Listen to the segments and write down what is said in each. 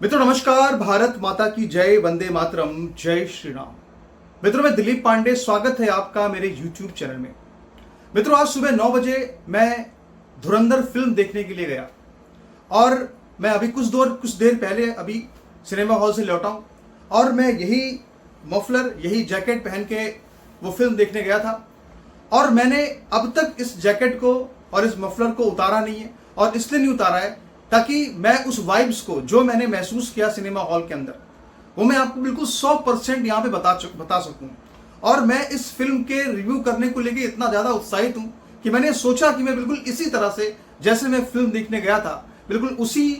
मित्रों नमस्कार, भारत माता की जय, वंदे मातरम, जय श्री राम। मित्रों मैं दिलीप पांडे, स्वागत है आपका मेरे YouTube चैनल में। मित्रों आज सुबह 9 बजे मैं धुरंधर फिल्म देखने के लिए गया और मैं अभी कुछ देर पहले अभी सिनेमा हॉल से लौटा हूँ और मैं यही मफलर यही जैकेट पहन के वो फिल्म देखने गया था और मैंने अब तक इस जैकेट को और इस मफलर को उतारा नहीं है और इसलिए नहीं उतारा है ताकि मैं उस वाइब्स को जो मैंने महसूस किया सिनेमा हॉल के अंदर वो मैं आपको बिल्कुल 100% यहाँ पे बता सकूँ। और मैं इस फिल्म के रिव्यू करने को लेके इतना ज़्यादा उत्साहित हूँ कि मैंने सोचा कि मैं बिल्कुल इसी तरह से जैसे मैं फिल्म देखने गया था बिल्कुल उसी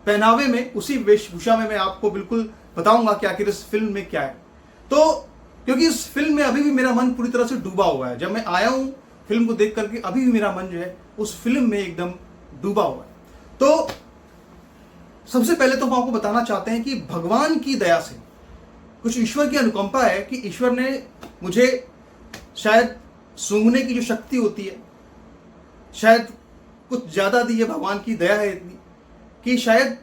पहनावे में उसी वेशभूषा में मैं आपको बिल्कुल बताऊंगा कि आखिर इस फिल्म में क्या है। तो क्योंकि इस फिल्म में अभी भी मेरा मन पूरी तरह से डूबा हुआ है। जब मैं आया हूँ फिल्म को देख करके अभी भी मेरा मन जो है उस फिल्म में एकदम डूबा हुआ है। तो सबसे पहले तो हम आपको बताना चाहते हैं कि भगवान की दया से कुछ ईश्वर की अनुकंपा है कि ईश्वर ने मुझे शायद सूंघने की जो शक्ति होती है शायद कुछ ज़्यादा दी है। भगवान की दया है इतनी कि शायद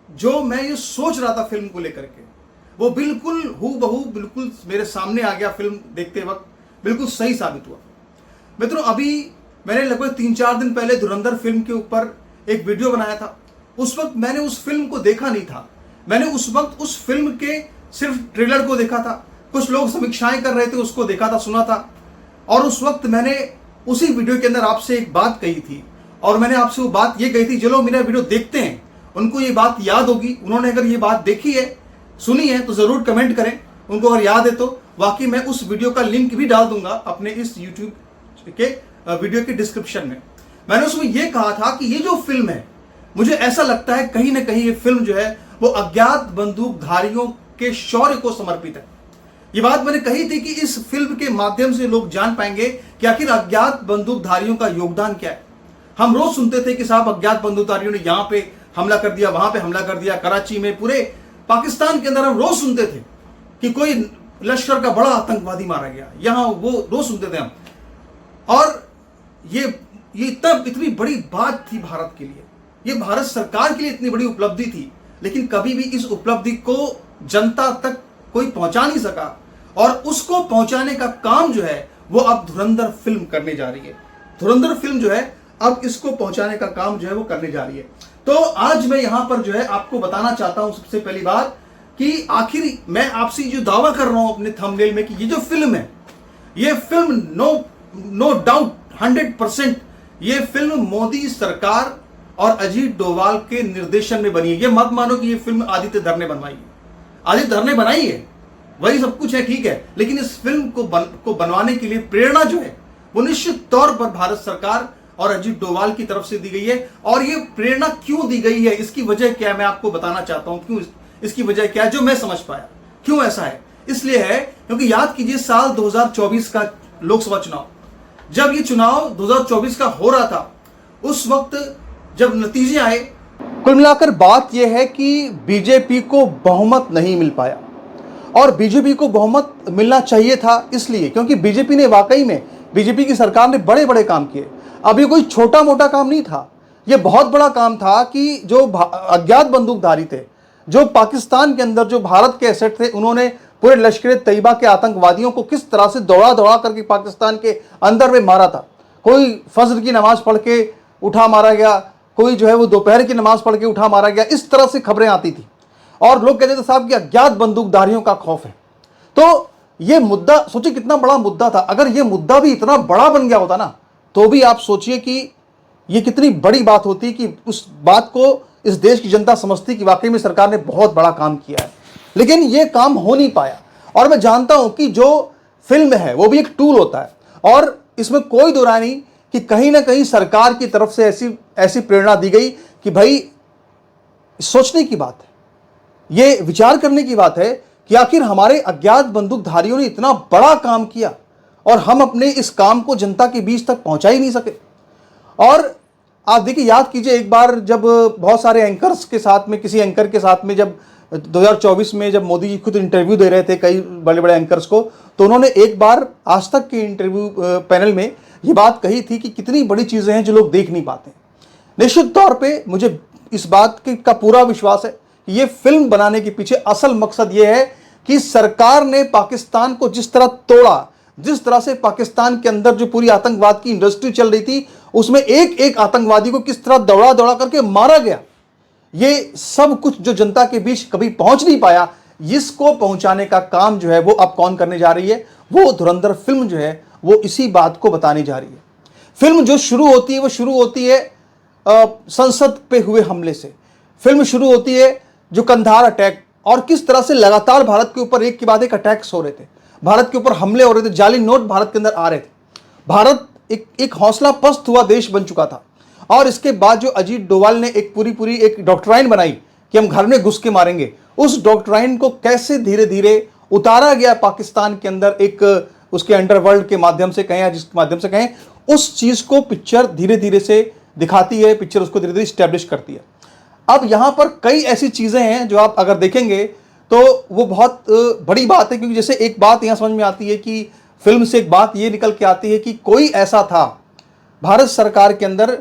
जो मैं ये सोच रहा था फिल्म को लेकर के वो बिल्कुल हूबहू बिल्कुल मेरे सामने आ गया। फिल्म देखते वक्त बिल्कुल सही साबित हुआ। मित्रों अभी मैंने लगभग 3-4 दिन पहले धुरंधर फिल्म के ऊपर एक वीडियो बनाया था। उस वक्त मैंने उस फिल्म को देखा नहीं था। मैंने उस वक्त उस फिल्म के सिर्फ ट्रेलर को देखा था, कुछ लोग समीक्षाएं कर रहे थे उसको देखा था, सुना था। और उस वक्त मैंने उसी वीडियो के अंदर आपसे एक बात कही थी और मैंने आपसे वो बात ये कही थी जो लोग मेरा वीडियो देखते हैं उनको ये बात याद होगी। उन्होंने अगर ये बात देखी है सुनी है तो जरूर कमेंट करें। उनको अगर याद है तो वाकई मैं उस वीडियो का लिंक भी डाल दूंगा अपने इस यूट्यूब के वीडियो के डिस्क्रिप्शन में। मैंने उसमें यह कहा था कि ये जो फिल्म है मुझे ऐसा लगता है कहीं ना कहीं ये फिल्म जो है वो अज्ञात बंदूकधारियों के शौर्य को समर्पित है। ये बात मैंने कही थी कि इस फिल्म के माध्यम से लोग जान पाएंगे कि आखिर अज्ञात बंदूकधारियों का योगदान क्या है। हम रोज सुनते थे कि साहब अज्ञात बंदूकधारियों ने यहाँ पे हमला कर दिया, वहां पे हमला कर दिया, कराची में, पूरे पाकिस्तान के अंदर हम रोज सुनते थे कि कोई लश्कर का बड़ा आतंकवादी मारा गया, यहाँ वो रोज सुनते थे हम। और ये इतनी बड़ी बात थी भारत के लिए, ये भारत सरकार के लिए इतनी बड़ी उपलब्धि थी, लेकिन कभी भी इस उपलब्धि को जनता तक कोई पहुंचा नहीं सका और उसको पहुंचाने का काम जो है वो अब धुरंधर फिल्म करने जा रही है। धुरंधर फिल्म जो है अब इसको पहुंचाने का काम जो है वो करने जा रही है। तो आज मैं यहां पर जो है आपको बताना चाहता हूं सबसे पहली बात कि आखिर मैं आपसे जो दावा कर रहा हूं अपने थंबनेल में कि ये जो फिल्म है ये फिल्म नो डाउट 100% ये फिल्म मोदी सरकार और अजीत डोभाल के निर्देशन में बनी है। ये मत मानो कि ये फिल्म आदित्य धर ने बनवाई है। आदित्य धर ने बनाई है, वही सब कुछ है, ठीक है, लेकिन इस फिल्म को बनवाने के लिए प्रेरणा जो है वो निश्चित तौर पर भारत सरकार और अजीत डोभाल की तरफ से दी गई है। और ये प्रेरणा क्यों दी गई है, इसकी वजह क्या है मैं आपको बताना चाहता हूं। क्यों इसकी वजह क्या है जो मैं समझ पाया क्यों ऐसा है, इसलिए है क्योंकि याद कीजिए साल 2024 का लोकसभा चुनाव, जब ये चुनाव 2024 का हो रहा था उस वक्त जब नतीजे आए, कुल मिलाकर बात यह है कि बीजेपी को बहुमत नहीं मिल पाया। और बीजेपी को बहुमत मिलना चाहिए था इसलिए क्योंकि बीजेपी ने वाकई में बीजेपी की सरकार ने बड़े बड़े काम किए। अब ये कोई छोटा मोटा काम नहीं था, ये बहुत बड़ा काम था कि जो अज्ञात बंदूकधारी थे, जो पाकिस्तान के अंदर जो भारत के एसेट थे, उन्होंने पूरे लश्कर तैयबा के आतंकवादियों को किस तरह से दौड़ा दौड़ा करके पाकिस्तान के अंदर में मारा था। कोई फजर की नमाज पढ़ के उठा मारा गया, कोई जो है वो दोपहर की नमाज पढ़ के उठा मारा गया, इस तरह से खबरें आती थी और लोग कहते थे साहब कि अज्ञात बंदूकधारियों का खौफ है। तो ये मुद्दा सोचिए कितना बड़ा मुद्दा था। अगर ये मुद्दा भी इतना बड़ा बन गया होता ना तो भी आप सोचिए कि ये कितनी बड़ी बात होती कि उस बात को इस देश की जनता समझती कि वाकई में सरकार ने बहुत बड़ा काम किया है। लेकिन ये काम हो नहीं पाया। और मैं जानता हूं कि जो फिल्म है वो भी एक टूल होता है और इसमें कोई दो राय नहीं कि कहीं ना कहीं सरकार की तरफ से ऐसी प्रेरणा दी गई कि भाई सोचने की बात है, ये विचार करने की बात है कि आखिर हमारे अज्ञात बंदूकधारियों ने इतना बड़ा काम किया और हम अपने इस काम को जनता के बीच तक पहुंचा ही नहीं सके। और आप देखिए, याद कीजिए एक बार जब बहुत सारे एंकर्स के साथ में, किसी एंकर के साथ में जब 2024 में जब मोदी जी खुद इंटरव्यू दे रहे थे कई बड़े बड़े एंकर्स को, तो उन्होंने एक बार आज तक के इंटरव्यू पैनल में ये बात कही थी कि कितनी बड़ी चीज़ें हैं जो लोग देख नहीं पाते। निश्चित तौर पे मुझे इस बात का पूरा विश्वास है कि ये फिल्म बनाने के पीछे असल मकसद ये है कि सरकार ने पाकिस्तान को जिस तरह तोड़ा, जिस तरह से पाकिस्तान के अंदर जो पूरी आतंकवाद की इंडस्ट्री चल रही थी, उसमें एक एक आतंकवादी को किस तरह दौड़ा दौड़ा करके मारा गया, ये सब कुछ जो जनता के बीच कभी पहुंच नहीं पाया, इसको पहुंचाने का काम जो है वो अब कौन करने जा रही है? वो धुरंधर फिल्म जो है वो इसी बात को बताने जा रही है। फिल्म जो शुरू होती है वो शुरू होती है संसद पे हुए हमले से। फिल्म शुरू होती है जो कंधार अटैक, और किस तरह से लगातार भारत के ऊपर एक के बाद एक अटैक्स हो रहे थे, भारत के ऊपर हमले हो रहे थे, जाली नोट भारत के अंदर आ रहे थे। भारत एक हौसला पस्त हुआ देश बन चुका था। और इसके बाद जो अजीत डोभाल ने एक पूरी एक डॉक्ट्राइन बनाई कि हम घर में घुस के मारेंगे, उस डॉक्ट्राइन को कैसे धीरे धीरे उतारा गया पाकिस्तान के अंदर, एक उसके अंडरवर्ल्ड के माध्यम से कहें या जिसके माध्यम से कहें, उस चीज को पिक्चर धीरे धीरे से दिखाती है, पिक्चर उसको धीरे धीरे स्टैब्लिश करती है। अब यहां पर कई ऐसी चीजें हैं जो आप अगर देखेंगे तो वो बहुत बड़ी बात है, क्योंकि जैसे एक बात यहां समझ में आती है कि फिल्म से एक बात ये निकल के आती है कि कोई ऐसा था भारत सरकार के अंदर,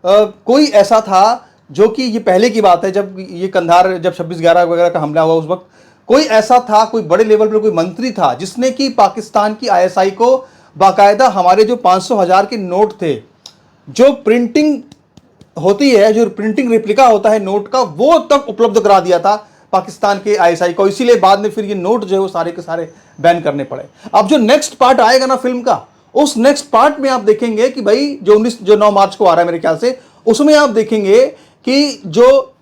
कोई ऐसा था जो कि ये पहले की बात है जब ये कंधार, जब 26/11 वगैरह का हमला हुआ, उस वक्त कोई ऐसा था, कोई बड़े लेवल पर कोई मंत्री था जिसने कि पाकिस्तान की आईएसआई को बाकायदा हमारे जो 500,000 के नोट थे, जो प्रिंटिंग होती है, जो प्रिंटिंग रेप्लिका होता है नोट का, वो तक उपलब्ध करा दिया था पाकिस्तान के आईएसआई को। इसीलिए बाद में फिर ये नोट जो है वो सारे के सारे बैन करने पड़े। अब जो नेक्स्ट पार्ट आएगा ना फिल्म का, उस नेक्स्ट पार्ट में आप देखेंगे कि भाई जो 9 मार्च को आ रहा है मेरे ख्याल से, उसमें आप देखेंगे कि जो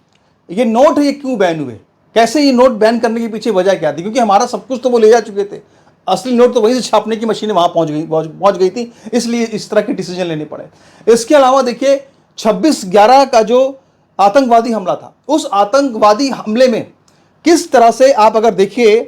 ये नोट है ये क्यों बैन हुए, कैसे ये नोट बैन करने के पीछे वजह क्या थी, क्योंकि हमारा सब कुछ तो वो ले जा चुके थे, असली नोट तो वहीं से छापने की मशीनें वहां पहुंच गई थी, इसलिए इस तरह के डिसीजन लेने पड़े। इसके अलावा देखिए 26/11 का जो आतंकवादी हमला था, उस आतंकवादी हमले में किस तरह से आप अगर देखिए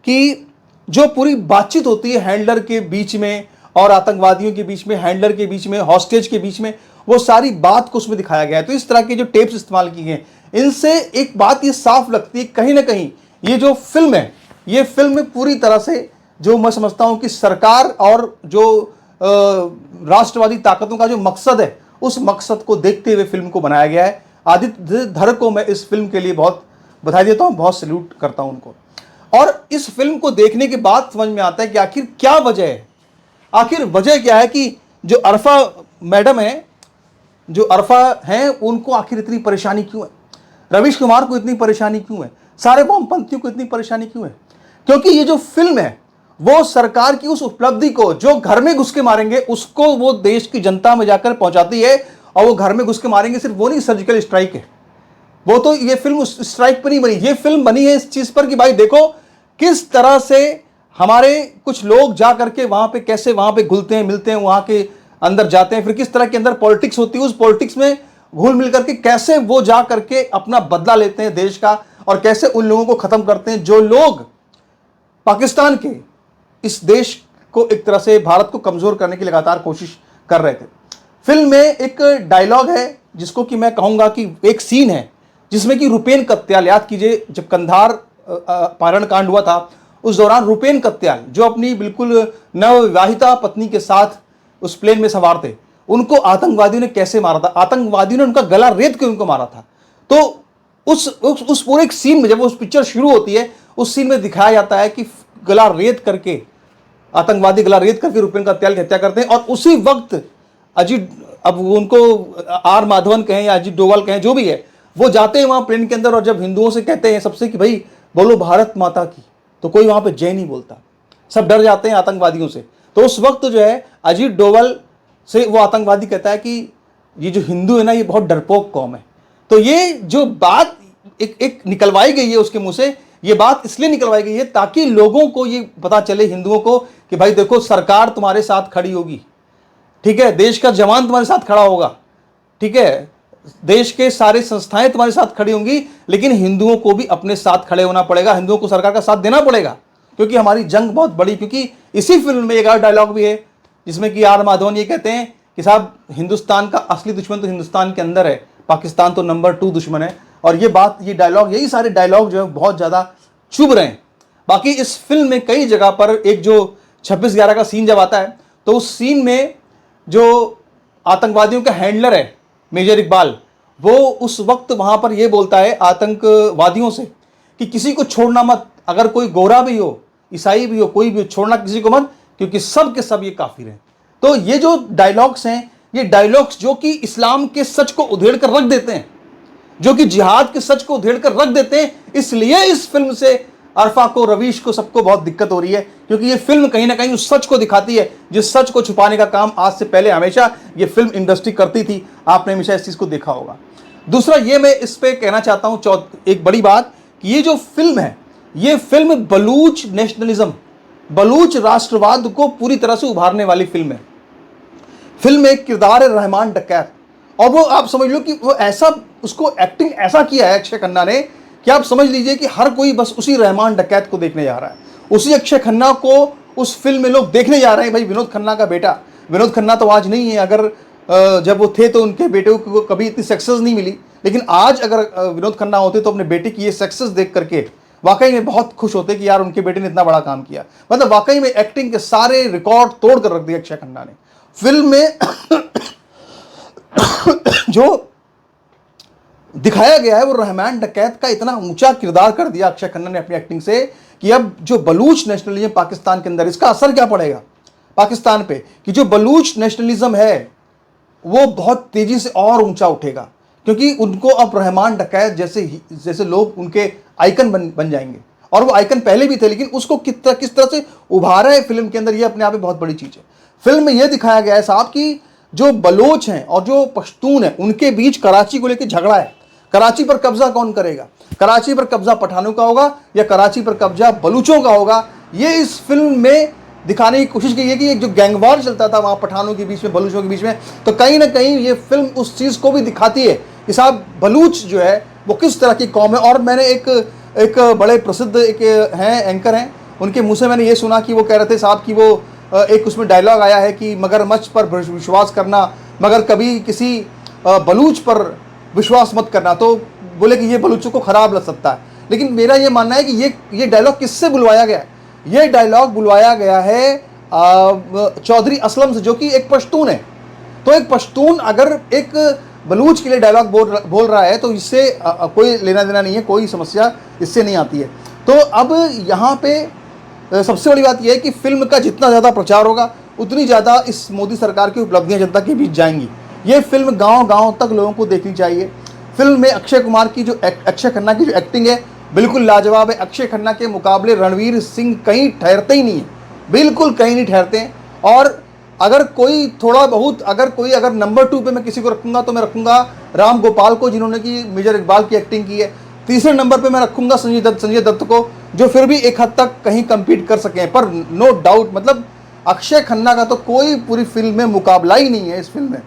कि जो पूरी बातचीत होती है हैंडलर के बीच में और आतंकवादियों के बीच में, हैंडलर के बीच में, हॉस्टेज के बीच में, वो सारी बात को उसमें दिखाया गया है। तो इस तरह के जो टेप्स इस्तेमाल किए हैं, इनसे एक बात ये साफ लगती है कहीं ना कहीं ये जो फिल्म है, ये फिल्म पूरी तरह से जो मैं समझता हूं कि सरकार और जो राष्ट्रवादी ताकतों का जो मकसद है, उस मकसद को देखते हुए फिल्म को बनाया गया है। आदित्य धर को मैं इस फिल्म के लिए बहुत बधाई देता हूं, बहुत सैल्यूट करता हूं उनको। और इस फिल्म को देखने के बाद समझ में आता है कि आखिर क्या वजह है, आखिर वजह क्या है कि जो अरफा मैडम है, जो अरफा हैं, उनको आखिर इतनी परेशानी क्यों है, रवीश कुमार को इतनी परेशानी क्यों है, सारे वामपंथियों को इतनी परेशानी क्यों है? क्योंकि ये जो फिल्म है वो सरकार की उस उपलब्धि को, जो घर में घुस के मारेंगे उसको वो देश की जनता में जाकर पहुंचाती है। और वो घर में घुस के मारेंगे सिर्फ वो नहीं, सर्जिकल स्ट्राइक है वो, तो ये फिल्म उस स्ट्राइक पर नहीं बनी, ये फिल्म बनी है इस चीज पर कि भाई देखो किस तरह से हमारे कुछ लोग जा करके वहां पे कैसे वहां पे घुलते हैं, मिलते हैं, वहां के अंदर जाते हैं, फिर किस तरह के अंदर पॉलिटिक्स होती है, उस पॉलिटिक्स में घुल मिल करके कैसे वो जा करके अपना बदला लेते हैं देश का, और कैसे उन लोगों को खत्म करते हैं जो लोग पाकिस्तान के इस देश को एक तरह से भारत को कमजोर करने की लगातार कोशिश कर रहे थे। फिल्म में एक डायलॉग है जिसको कि मैं कहूंगा कि एक सीन है जिसमें कि रुपेन कत्याल, याद कीजिए जब कंधार पारण कांड हुआ था उस दौरान रुपेन कत्याल जो अपनी बिल्कुल नवविवाहिता पत्नी के साथ उस प्लेन में सवार थे, उनको आतंकवादियों ने कैसे मारा था, आतंकवादियों ने उनका गला रेत के उनको मारा था। तो उस पूरे एक सीन में जब उस पिक्चर शुरू होती है, उस सीन में दिखाया जाता है कि गला रेत करके आतंकवादी गला रेत करके रुपेन कत्याल की हत्या करते हैं। और उसी वक्त अजीत, अब उनको आर माधवन कहें या अजीत डोभाल कहें, जो भी है, वो जाते हैं वहां प्लेन के अंदर और जब हिंदुओं से कहते हैं सबसे कि भाई बोलो भारत माता की, तो कोई वहां पे जय नहीं बोलता, सब डर जाते हैं आतंकवादियों से। तो उस वक्त जो है अजीत डोभाल से वो आतंकवादी कहता है कि ये जो हिंदू है ना, ये बहुत डरपोक कौम है। तो ये जो बात एक निकलवाई गई है उसके मुंह से, ये बात इसलिए निकलवाई गई है ताकि लोगों को ये पता चले, हिंदुओं को, कि भाई देखो सरकार तुम्हारे साथ खड़ी होगी, ठीक है, देश का जवान तुम्हारे साथ खड़ा होगा, ठीक है, देश के सारे संस्थाएं तुम्हारे साथ खड़ी होंगी, लेकिन हिंदुओं को भी अपने साथ खड़े होना पड़ेगा, हिंदुओं को सरकार का साथ देना पड़ेगा, क्योंकि हमारी जंग बहुत बड़ी। क्योंकि इसी फिल्म में एक और डायलॉग भी है जिसमें कि आर माधवन ये कहते हैं कि साहब हिंदुस्तान का असली दुश्मन तो हिंदुस्तान के अंदर है, पाकिस्तान तो नंबर 2 दुश्मन है। और ये बात, ये डायलॉग, यही सारे डायलॉग जो है बहुत ज़्यादा चुभ रहे हैं। बाकी इस फिल्म में कई जगह पर एक जो 26/11 का सीन जब आता है, तो उस सीन में जो आतंकवादियों का हैंडलर है मेजर इकबाल, वो उस वक्त वहां पर ये बोलता है आतंकवादियों से कि किसी को छोड़ना मत, अगर कोई गोरा भी हो, ईसाई भी हो, कोई भी हो, छोड़ना किसी को मत, क्योंकि सब के सब ये काफिर हैं। तो ये जो डायलॉग्स हैं, ये डायलॉग्स जो कि इस्लाम के सच को उधेड़ कर रख देते हैं, जो कि जिहाद के सच को उधेड़ कर रख देते हैं। इसलिए इस फिल्म से अरफा को, रवीश को, सबको बहुत दिक्कत हो रही है, क्योंकि ये फिल्म कहीं ना कहीं उस सच को दिखाती है जिस सच को छुपाने का काम आज से पहले हमेशा ये फिल्म इंडस्ट्री करती थी। आपने हमेशा इस चीज को देखा होगा। दूसरा ये मैं इस पे कहना चाहता हूं एक बड़ी बात, कि ये जो फिल्म है, ये फिल्म बलूच नेशनलिज्म, बलूच राष्ट्रवाद को पूरी तरह से उभारने वाली फिल्म है। फिल्म में एक किरदार है रहमान डकैत, और वो आप समझ लो कि वो ऐसा, उसको एक्टिंग ऐसा किया है अक्षय खन्ना ने कि आप समझ लीजिए कि हर कोई बस उसी रहमान डकैत को देखने जा रहा है, उसी अक्षय खन्ना को उस फिल्म में लोग देखने जा रहे हैं। भाई विनोद खन्ना का बेटा, विनोद खन्ना तो आज नहीं है, अगर जब वो थे तो उनके बेटे को कभी इतनी सक्सेस नहीं मिली, लेकिन आज अगर विनोद खन्ना होते तो अपने बेटे की ये सक्सेस देख करके वाकई में बहुत खुश होते कि यार उनके बेटे ने इतना बड़ा काम किया। मतलब वाकई में एक्टिंग के सारे रिकॉर्ड तोड़ कर रख दिए अक्षय खन्ना ने फिल्म में। जो दिखाया गया है वो रहमान डकैत का इतना ऊंचा किरदार कर दिया अक्षय खन्ना ने अपनी एक्टिंग से, कि अब जो बलूच नेशनलिज्म पाकिस्तान के अंदर, इसका असर क्या पड़ेगा पाकिस्तान पे, कि जो बलूच नेशनलिज्म है वो बहुत तेजी से और ऊंचा उठेगा, क्योंकि उनको अब रहमान डकैत जैसे लोग उनके आइकन बन जाएंगे। और वो आइकन पहले भी थे, लेकिन उसको किस तरह से उभारा है फिल्म के अंदर, ये अपने आप में बहुत बड़ी चीज है। फिल्म में यह दिखाया गया है साहब कि जो बलोच हैं और जो पश्तून हैं, उनके बीच कराची को लेकर झगड़ा है। कराची पर कब्जा कौन करेगा? कराची पर कब्जा पठानों का होगा या कराची पर कब्जा बलूचों का होगा? ये इस फिल्म में दिखाने की कोशिश की है कि एक जो गैंगवार चलता था वहां पठानों के बीच में, बलूचों के बीच में, तो कहीं ना कहीं ये फिल्म उस चीज को भी दिखाती है कि साहब बलूच जो है वो किस तरह की कौम है। और मैंने एक बड़े प्रसिद्ध एक हैं एंकर हैं, उनके मुंह से मैंने ये सुना कि वो कह रहे थे साहब कि वो एक उसमें डायलॉग आया है कि मगरमच्छ पर विश्वास करना, मगर कभी किसी बलूच पर विश्वास मत करना। तो बोले कि ये बलूचों को खराब लग सकता है, लेकिन मेरा ये मानना है कि ये डायलॉग किससे बुलवाया गया है? ये डायलॉग बुलवाया गया है चौधरी असलम से, जो कि एक पश्तून है। तो एक पश्तून अगर एक बलूच के लिए डायलॉग बोल रहा है तो इससे कोई लेना देना नहीं है, कोई समस्या इससे नहीं आती है। तो अब यहाँ पे सबसे बड़ी बात यह है कि फिल्म का जितना ज़्यादा प्रचार होगा उतनी ज़्यादा इस मोदी सरकार की उपलब्धियाँ जनता के बीच जाएंगी। ये फिल्म गांव-गांव तक लोगों को देखनी चाहिए। फिल्म में अक्षय खन्ना की जो एक्टिंग है बिल्कुल लाजवाब है। अक्षय खन्ना के मुकाबले रणवीर सिंह कहीं ठहरते ही नहीं है, बिल्कुल कहीं नहीं ठहरते हैं। और अगर कोई थोड़ा बहुत अगर नंबर 2 पे मैं किसी को रखूंगा तो मैं रखूंगा राम गोपाल को, जिन्होंने की मेजर इकबाल की एक्टिंग की है। तीसरे नंबर पे मैं रखूंगा संजय दत्त को, जो फिर भी एक हद तक कहीं कम्पीट कर सके। पर नो डाउट मतलब अक्षय खन्ना का तो कोई पूरी फिल्म में मुकाबला ही नहीं है इस फिल्म में।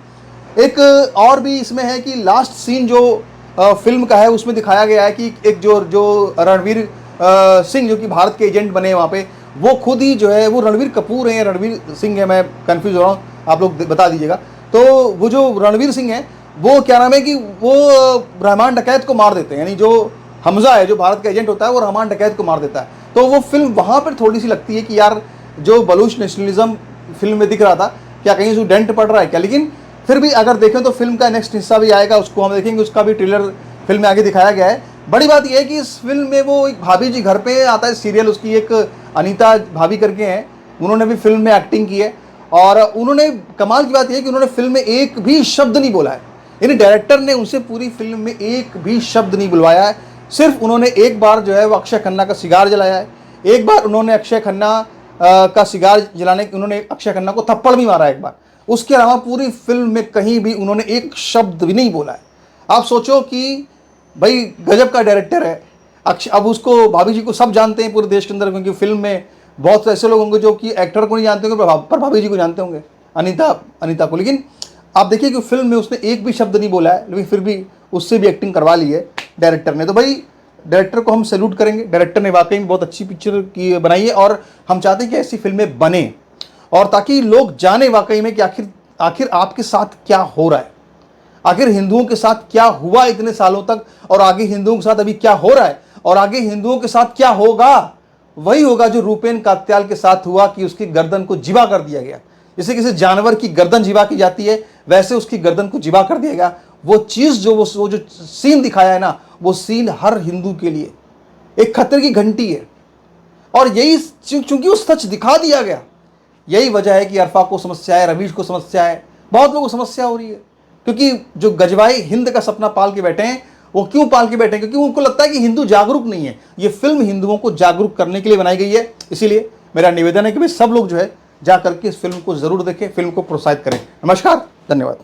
एक और भी इसमें है कि लास्ट सीन जो फिल्म का है उसमें दिखाया गया है कि एक जो रणवीर सिंह जो कि भारत के एजेंट बने वहाँ पे, वो खुद ही जो है वो रणवीर कपूर है, रणवीर सिंह है, मैं कंफ्यूज हो रहा हूँ, आप लोग बता दीजिएगा। तो वो जो रणवीर सिंह है वो क्या नाम है कि वो रहमान डकैत को मार देते हैं, यानी जो हमजा है जो भारत का एजेंट होता है वो रहमान डकैत को मार देता है। तो वो फिल्म वहाँ पर थोड़ी सी लगती है कि यार जो बलूच नेशनलिज्म फिल्म में दिख रहा था क्या कहीं उसको डेंट पड़ रहा है क्या। लेकिन फिर भी अगर देखें तो फिल्म का नेक्स्ट हिस्सा भी आएगा, उसको हम देखेंगे, उसका भी ट्रेलर फिल्म में आगे दिखाया गया है। बड़ी बात यह है कि इस फिल्म में वो एक भाभी जी घर पे आता है सीरियल, उसकी एक अनीता भाभी करके हैं, उन्होंने भी फिल्म में एक्टिंग की है। और उन्होंने कमाल की बात यह है कि उन्होंने फिल्म में एक भी शब्द नहीं बोला है, यानी डायरेक्टर ने उनसे पूरी फिल्म में एक भी शब्द नहीं बुलवाया है। सिर्फ उन्होंने एक बार जो है वो अक्षय खन्ना का सिगार जलाया है, एक बार उन्होंने अक्षय खन्ना का सिगार जलाने उन्होंने अक्षय खन्ना को थप्पड़ भी मारा एक बार। उसके अलावा पूरी फिल्म में कहीं भी उन्होंने एक शब्द भी नहीं बोला है। आप सोचो कि भाई गजब का डायरेक्टर है अब उसको, भाभी जी को सब जानते हैं पूरे देश के अंदर, क्योंकि फिल्म में बहुत ऐसे लोग होंगे जो कि एक्टर को नहीं जानते होंगे पर भाभी जी को जानते होंगे, अनीता को। लेकिन आप देखिए कि फिल्म में उसने एक भी शब्द नहीं बोला है, लेकिन फिर भी उससे भी एक्टिंग करवा ली है डायरेक्टर ने। तो भाई डायरेक्टर को हम सैल्यूट करेंगे, डायरेक्टर ने वाकई में बहुत अच्छी पिक्चर की बनाई है। और हम चाहते हैं कि ऐसी फिल्में बने और ताकि लोग जाने वाकई में कि आखिर आपके साथ क्या हो रहा है, आखिर हिंदुओं के साथ क्या हुआ इतने सालों तक, और आगे हिंदुओं के साथ अभी क्या हो रहा है, और आगे हिंदुओं के साथ क्या होगा। वही होगा जो रूपेन कात्याल के साथ हुआ कि उसकी गर्दन को जिबा कर दिया गया। जैसे किसी जानवर की गर्दन जिबा की जाती है वैसे उसकी गर्दन को जिबा कर दिया गया। वो चीज़ जो वो जो सीन दिखाया है ना, वो सीन हर हिंदू के लिए एक खतरे की घंटी है। और यही चूंकि वो सच दिखा दिया गया, यही वजह है कि अरफा को समस्या है, रवीश को समस्या है, बहुत लोगों को समस्या हो रही है। क्योंकि जो गजवाई हिंद का सपना पाल के बैठे हैं, वो क्यों पाल के बैठे हैं? क्योंकि उनको लगता है कि हिंदू जागरूक नहीं है। ये फिल्म हिंदुओं को जागरूक करने के लिए बनाई गई है। इसीलिए मेरा निवेदन है कि भाई सब लोग जो है जा करके इस फिल्म को जरूर देखें, फिल्म को प्रोत्साहित करें। नमस्कार, धन्यवाद।